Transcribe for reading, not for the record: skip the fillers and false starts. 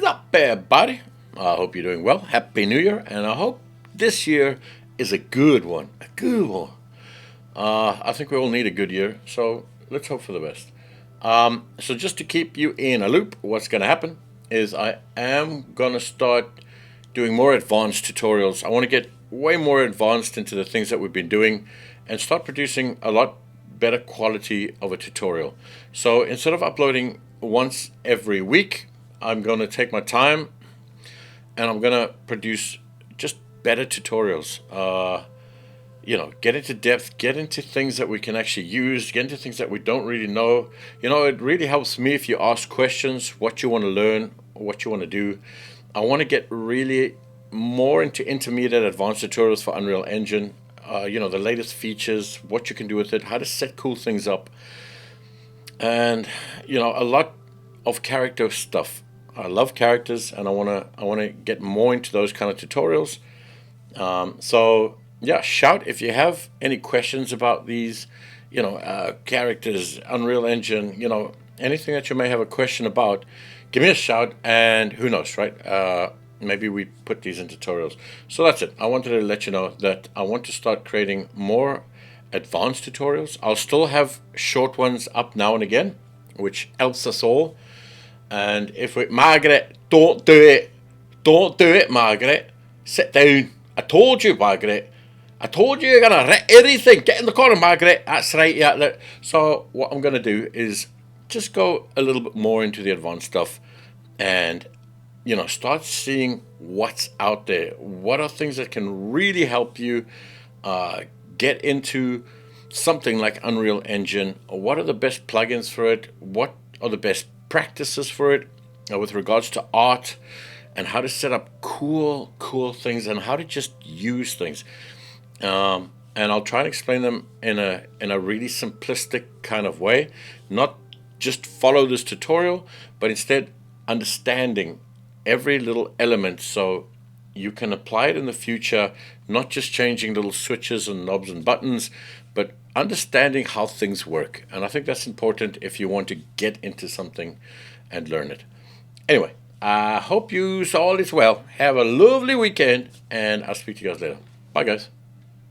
up, everybody? I hope you're doing well. Happy New Year, and I hope this year is a good one. A good one. I think we all need a good year, so let's hope for the best. So, just to keep you in a loop, what's going to happen is I am going to start doing more advanced tutorials. I want to get way more advanced into the things that we've been doing and start producing a lot better quality of a tutorial. So, instead of uploading once every week, I'm going to take my time and I'm going to produce just better tutorials. Get into depth, get into things that we can actually use, get into things that we don't really know. It really helps me if you ask questions, what you want to learn, what you want to do. I want to get really more into intermediate advanced tutorials for Unreal Engine. The latest features, what you can do with it, how to set cool things up, and a lot of character stuff. I love characters, and I wanna get more into those kind of tutorials. So yeah, shout if you have any questions about these, characters, Unreal Engine, anything that you may have a question about. Give me a shout, and who knows, right? Maybe we put these in tutorials. So that's it. I wanted to let you know that I want to start creating more advanced tutorials. I'll still have short ones up now and again, which helps us all. And if we, Margaret, don't do it. Don't do it, Margaret. Sit down. I told you, Margaret. I told you you're going to wreck everything. Get in the corner, Margaret. That's right, yeah. So what I'm going to do is just go a little bit more into the advanced stuff and, start seeing what's out there. What are things that can really help you get into something like Unreal Engine? What are the best plugins for it? What are the best practices for it with regards to art, and how to set up cool things, and how to just use things. And I'll try and explain them in a really simplistic kind of way, not just follow this tutorial, but instead understanding every little element so you can apply it in the future, not just changing little switches and knobs and buttons, but understanding how things work. And I think that's important if you want to get into something and learn it. Anyway, I hope you all is well. Have a lovely weekend, and I'll speak to you guys later. Bye, guys.